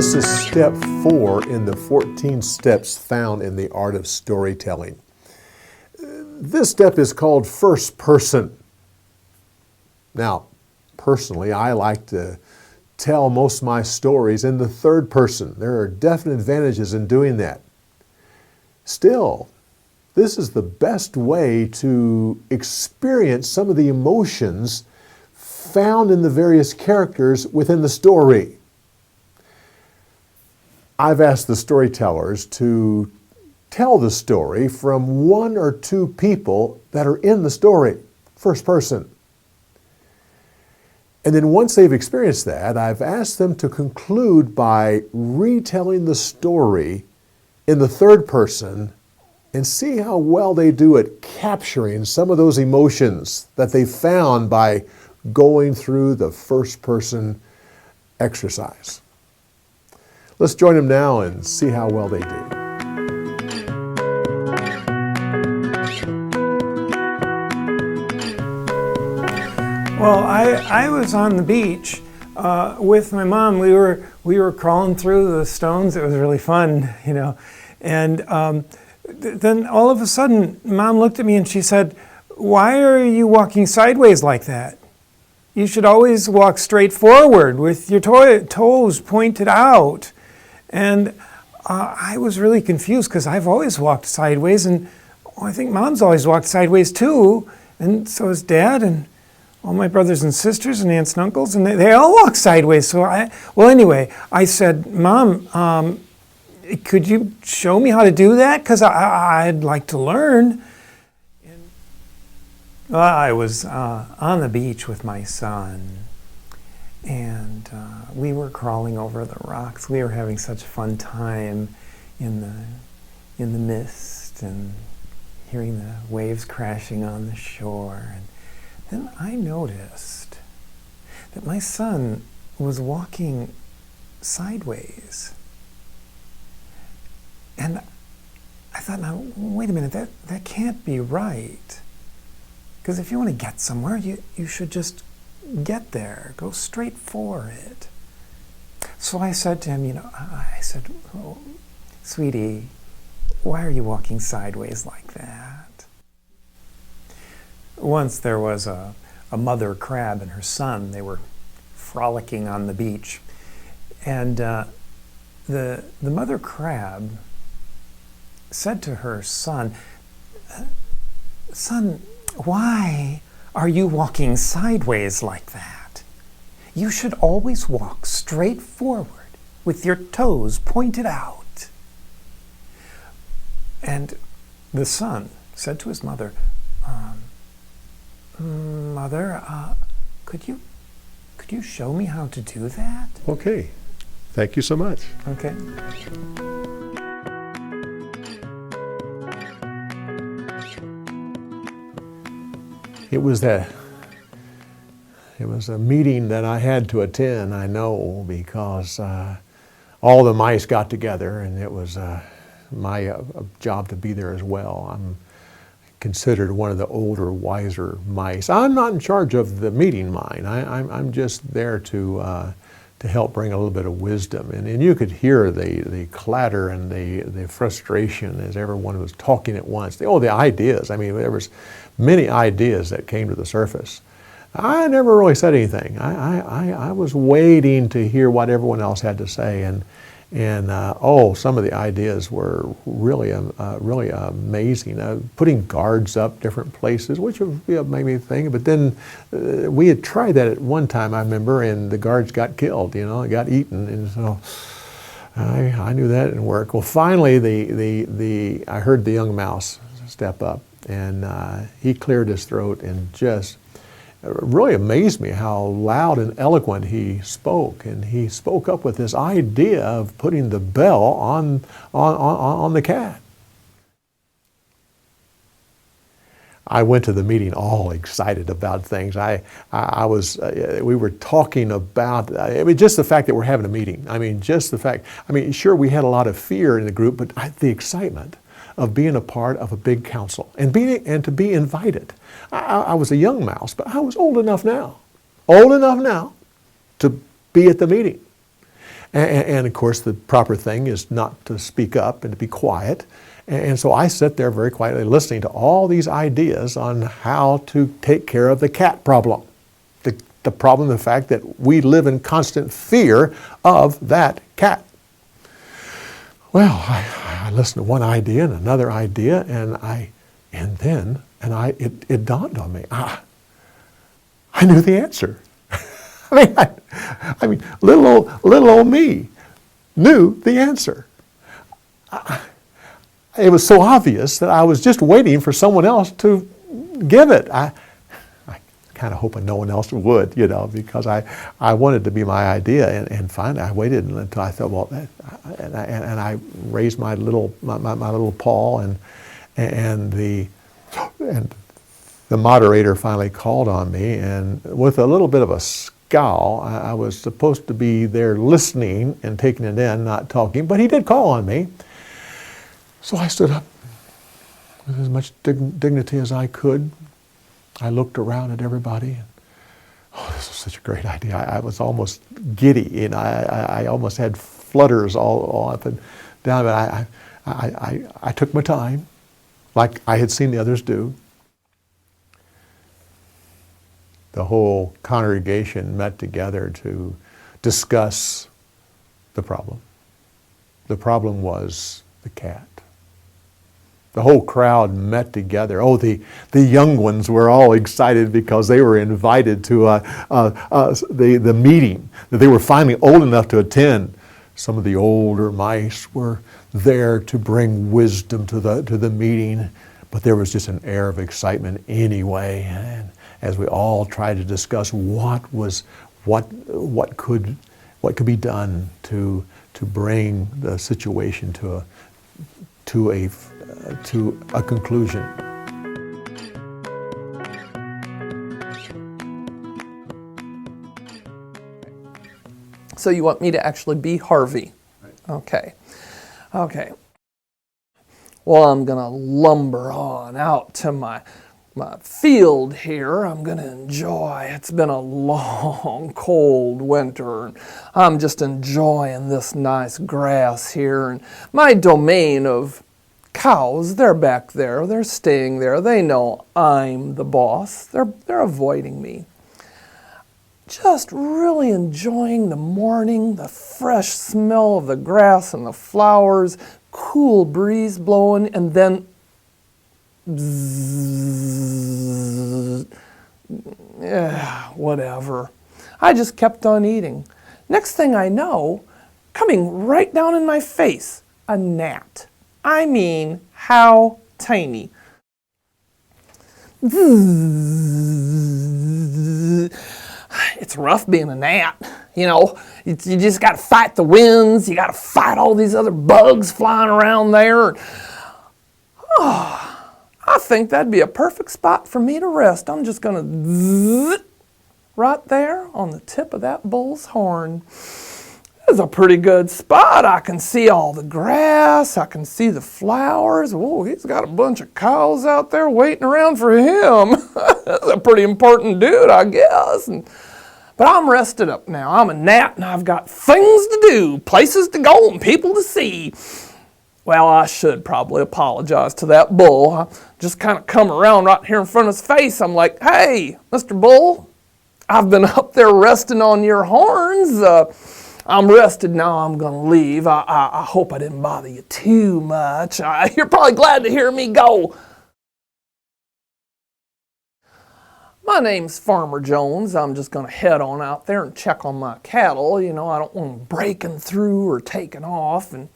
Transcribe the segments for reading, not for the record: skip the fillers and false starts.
This is step 4 in the 14 steps found in the art of storytelling. This step is called first person. Now, personally, I like to tell most of my stories in the third person. There are definite advantages in doing that. Still, this is the best way to experience some of the emotions found in the various characters within the story. I've asked the storytellers to tell the story from 1 or 2 people that are in the story, first person. And then once they've experienced that, I've asked them to conclude by retelling the story in the third person and see how well they do at capturing some of those emotions that they found by going through the first person exercise. Let's join them now and see how well they do. Well, I was on the beach with my mom. We were crawling through the stones. It was really fun, you know. And then all of a sudden, Mom looked at me and she said, "Why are you walking sideways like that? You should always walk straight forward with your toes pointed out." And I was really confused because I've always walked sideways, and I think Mom's always walked sideways too, and so has Dad and all my brothers and sisters and aunts and uncles, and they all walk sideways. So anyway, I said, "Mom, could you show me how to do that? Because I'd like to learn." Well, I was on the beach with my son, and we were crawling over the rocks. We were having such a fun time in the mist and hearing the waves crashing on the shore. And then I noticed that my son was walking sideways. And I thought, now, wait a minute, that can't be right. Because if you want to get somewhere, you should just get there, go straight for it. So I said to him, I said, "Oh, sweetie, why are you walking sideways like that?" Once there was a mother crab and her son. They were frolicking on the beach. And the mother crab said to her son, "Son, why are you walking sideways like that? You should always walk straight forward with your toes pointed out." And the son said to his mother, "Mother, could you show me how to do that?" Okay, thank you so much. Okay. It was a meeting that I had to attend, I know, because all the mice got together, and it was my job to be there as well. I'm considered one of the older, wiser mice. I'm not in charge of the meeting mine. I'm just there to help bring a little bit of wisdom. And you could hear the clatter and the frustration as everyone was talking at once. The ideas. I mean, there was many ideas that came to the surface. I never really said anything. I was waiting to hear what everyone else had to say, and some of the ideas were really amazing. Putting guards up different places, which made me think. But then we had tried that at one time, I remember, and the guards got killed. Got eaten, and so I knew that didn't work. Well, finally, I heard the young mouse step up, and he cleared his throat and just really amazed me how loud and eloquent he spoke. And he spoke up with this idea of putting the bell on the cat. I went to the meeting all excited about things. We were talking about, just the fact that we're having a meeting. Sure, we had a lot of fear in the group, but the excitement of being a part of a big council and to be invited. I was a young mouse, but I was old enough now to be at the meeting. And of course, the proper thing is not to speak up and to be quiet. And so I sit there very quietly listening to all these ideas on how to take care of the cat problem. The problem, the fact that we live in constant fear of that cat. Well, I listened to one idea and another idea, and it dawned on me. I knew the answer. I mean, little old me knew the answer. It was so obvious that I was just waiting for someone else to give it. I kind of hoping no one else would, because I wanted to be my idea, and finally I waited until I thought, well, and I raised my little paw, and the moderator finally called on me, and with a little bit of a scowl, I was supposed to be there listening and taking it in, not talking, but he did call on me. So I stood up with as much dignity as I could. I looked around at everybody, and this was such a great idea. I was almost giddy, and I almost had flutters all up and down, but I took my time, like I had seen the others do. The whole congregation met together to discuss the problem. The problem was the cat. The whole crowd met together. Oh, the young ones were all excited because they were invited to the meeting that they were finally old enough to attend. Some of the older mice were there to bring wisdom to the meeting, but there was just an air of excitement anyway. And as we all tried to discuss what could be done to bring the situation to a conclusion. So you want me to actually be Harvey? Right. Okay. Well, I'm gonna lumber on out to my field here. I'm gonna enjoy. It's been a long, cold winter, and I'm just enjoying this nice grass here. And my domain of cows, they're back there. They're staying there. They know I'm the boss. They're avoiding me. Just really enjoying the morning, the fresh smell of the grass and the flowers, cool breeze blowing, and then bzzz, yeah, whatever. I just kept on eating. Next thing I know, coming right down in my face, a gnat. I mean, how tiny. It's rough being a gnat, you just got to fight the winds, you got to fight all these other bugs flying around there. I think that'd be a perfect spot for me to rest. I'm just going to right there on the tip of that bull's horn. It's a pretty good spot. I can see all the grass. I can see the flowers. Whoa, he's got a bunch of cows out there waiting around for him. That's a pretty important dude, I guess. But I'm rested up now. I'm a gnat, and I've got things to do, places to go, and people to see. Well, I should probably apologize to that bull. I just kind of come around right here in front of his face. I'm like, hey, Mr. Bull, I've been up there resting on your horns. I'm rested now. I'm going to leave. I hope I didn't bother you too much. You're probably glad to hear me go. My name's Farmer Jones. I'm just going to head on out there and check on my cattle. I don't want them breaking through or taking off. And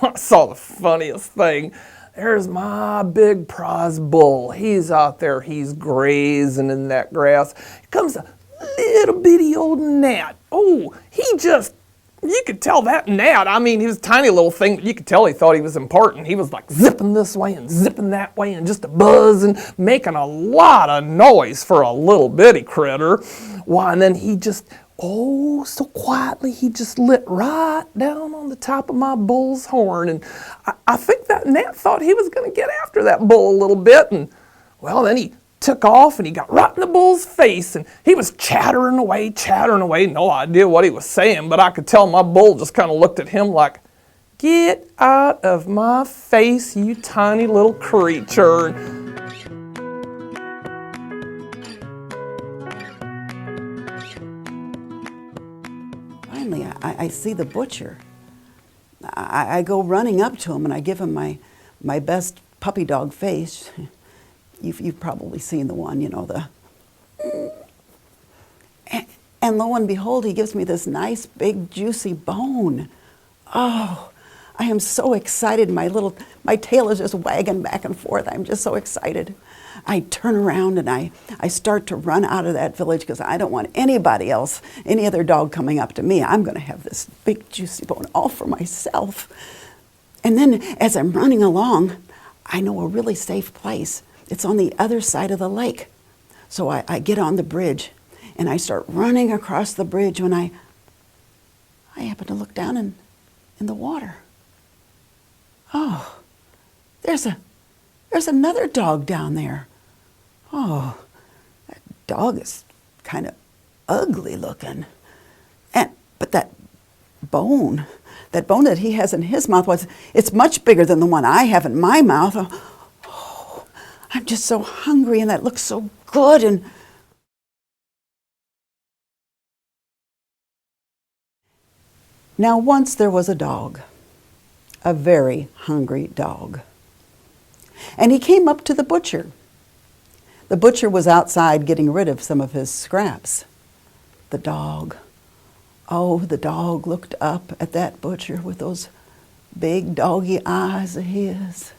I saw the funniest thing. There's my big prize bull. He's out there. He's grazing in that grass. Here comes a little bitty old gnat. Oh, you could tell that gnat. I mean, he was a tiny little thing, but you could tell he thought he was important. He was like zipping this way and zipping that way and just a buzzing, making a lot of noise for a little bitty critter. Why, and then he just, so quietly, he just lit right down on the top of my bull's horn. And I think that gnat thought he was going to get after that bull a little bit. And, well, then he took off and he got right in the bull's face and he was chattering away. No idea what he was saying, but I could tell my bull just kind of looked at him like, "Get out of my face, you tiny little creature." Finally, I see the butcher. I go running up to him and I give him my best puppy dog face. You've probably seen the one, you know, and lo and behold, he gives me this nice big juicy bone. Oh, I am so excited. My tail is just wagging back and forth. I'm just so excited. I turn around and I start to run out of that village because I don't want anybody else, any other dog coming up to me. I'm going to have this big juicy bone all for myself. And then as I'm running along, I know a really safe place. It's on the other side of the lake. So I get on the bridge and I start running across the bridge when I happen to look down in the water. Oh, there's another dog down there. Oh, that dog is kind of ugly looking. But that bone that he has in his mouth, it's much bigger than the one I have in my mouth. Oh, I'm just so hungry and that looks so good. And now once there was a dog, a very hungry dog. And he came up to the butcher. The butcher was outside getting rid of some of his scraps. The dog looked up at that butcher with those big doggy eyes of his.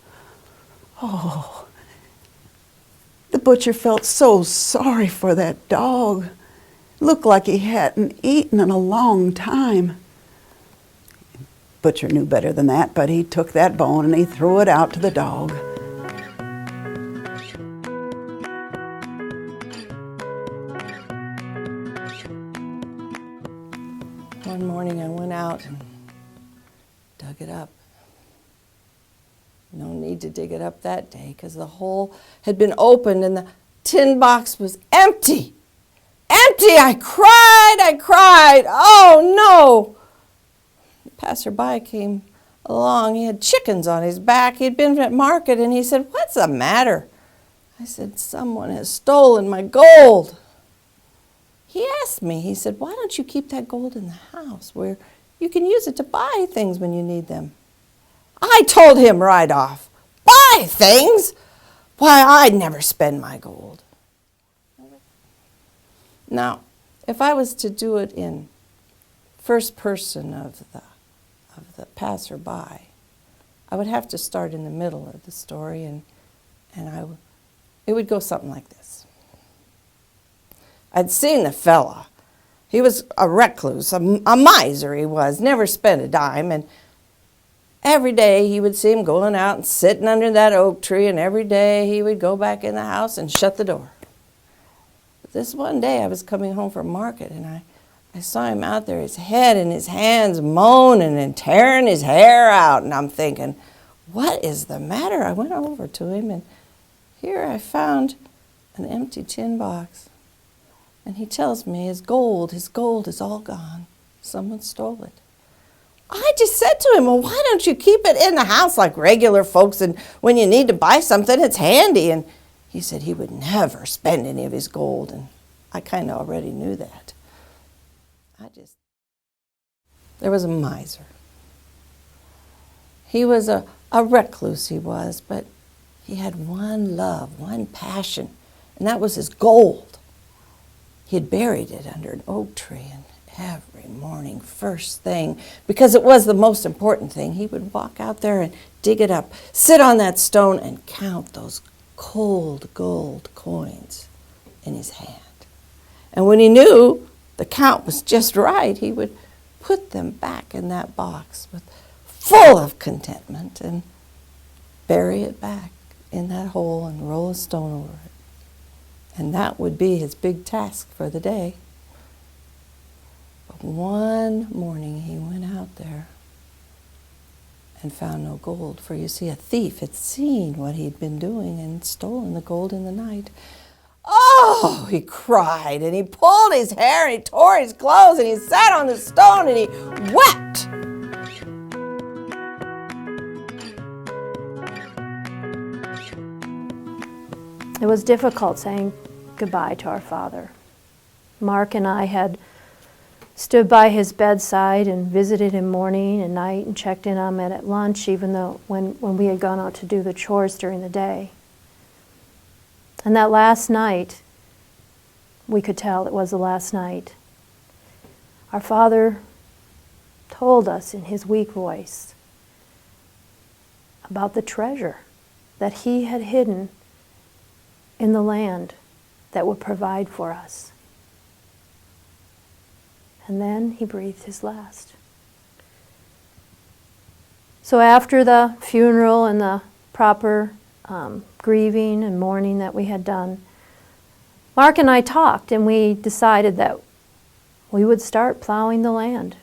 Oh, the butcher felt so sorry for that dog. Looked like he hadn't eaten in a long time. Butcher knew better than that, but he took that bone and he threw it out to the dog. One morning I went out and dug it up. No need to dig it up that day because the hole had been opened and the tin box was empty. Empty! I cried. Oh no! The passerby came along. He had chickens on his back. He'd been at market and he said, "What's the matter?" I said, "Someone has stolen my gold." He asked me, he said, "Why don't you keep that gold in the house where you can use it to buy things when you need them?" I told him right off, "Buy things? Why, I'd never spend my gold." Now, if I was to do it in first person of the passerby, I would have to start in the middle of the story and it would go something like this. I'd seen the fella. He was a recluse, a miser he was, never spent a dime, and every day he would see him going out and sitting under that oak tree, and every day he would go back in the house and shut the door. But this one day I was coming home from market, and I saw him out there, his head in his hands, moaning and tearing his hair out, and I'm thinking, what is the matter? I went over to him, and here I found an empty tin box. And he tells me his gold is all gone. Someone stole it. I just said to him, "Well, why don't you keep it in the house like regular folks, and when you need to buy something, it's handy." And he said he would never spend any of his gold, and I kind of already knew that. There was a miser. He was a recluse, he was, but he had one love, one passion, and that was his gold. He had buried it under an oak tree, and every morning, first thing, because it was the most important thing, he would walk out there and dig it up, sit on that stone and count those cold gold coins in his hand. And when he knew the count was just right, he would put them back in that box full of contentment and bury it back in that hole and roll a stone over it. And that would be his big task for the day. But one morning he went out there and found no gold. For you see, a thief had seen what he'd been doing and stolen the gold in the night. Oh, he cried, and he pulled his hair, and he tore his clothes, and he sat on the stone, and he wept. It was difficult saying goodbye to our father. Mark and I had stood by his bedside and visited him morning and night and checked in on him at lunch, even though when we had gone out to do the chores during the day. And that last night, we could tell it was the last night. Our father told us in his weak voice about the treasure that he had hidden in the land that would provide for us. And then he breathed his last. So after the funeral and the proper grieving and mourning that we had done, Mark and I talked, and we decided that we would start plowing the land,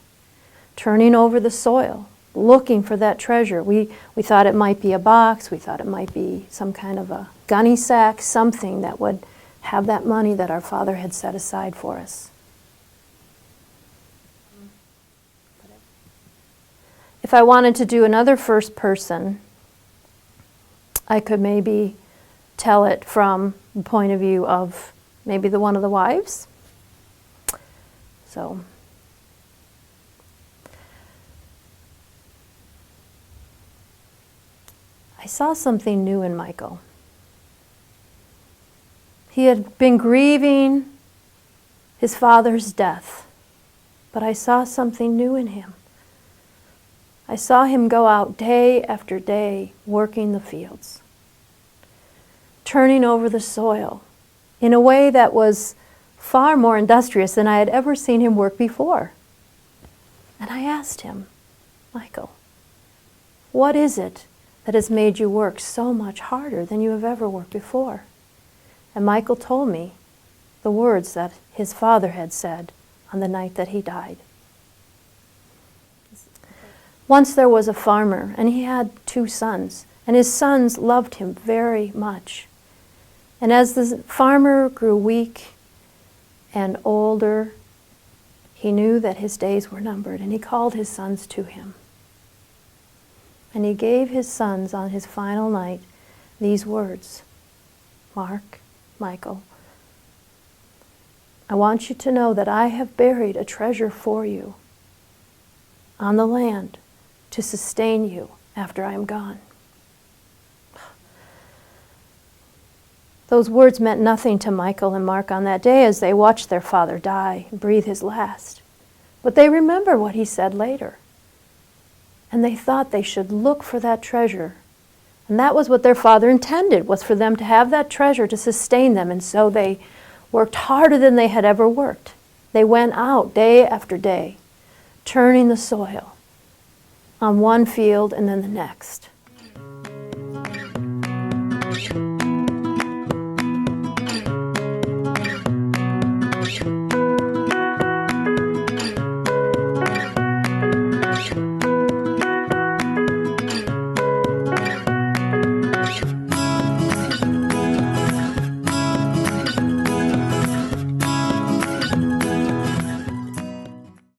turning over the soil, looking for that treasure. We thought it might be a box, we thought it might be some kind of a gunny sack, something that would have that money that our father had set aside for us. If I wanted to do another first person, I could maybe tell it from the point of view of maybe one of the wives. So, I saw something new in Michael. He had been grieving his father's death, but I saw something new in him. I saw him go out day after day working the fields, turning over the soil in a way that was far more industrious than I had ever seen him work before. And I asked him, Michael, what is it that has made you work so much harder than you have ever worked before? And Michael told me the words that his father had said on the night that he died. Once there was a farmer, and he had 2 sons, and his sons loved him very much. And as the farmer grew weak and older, he knew that his days were numbered, and he called his sons to him. And he gave his sons on his final night these words, Mark, Michael, I want you to know that I have buried a treasure for you on the land to sustain you after I am gone. Those words meant nothing to Michael and Mark on that day as they watched their father die and breathe his last. But they remember what he said later. And they thought they should look for that treasure. And that was what their father intended, was for them to have that treasure to sustain them. And so they worked harder than they had ever worked. They went out day after day, turning the soil on one field and then the next.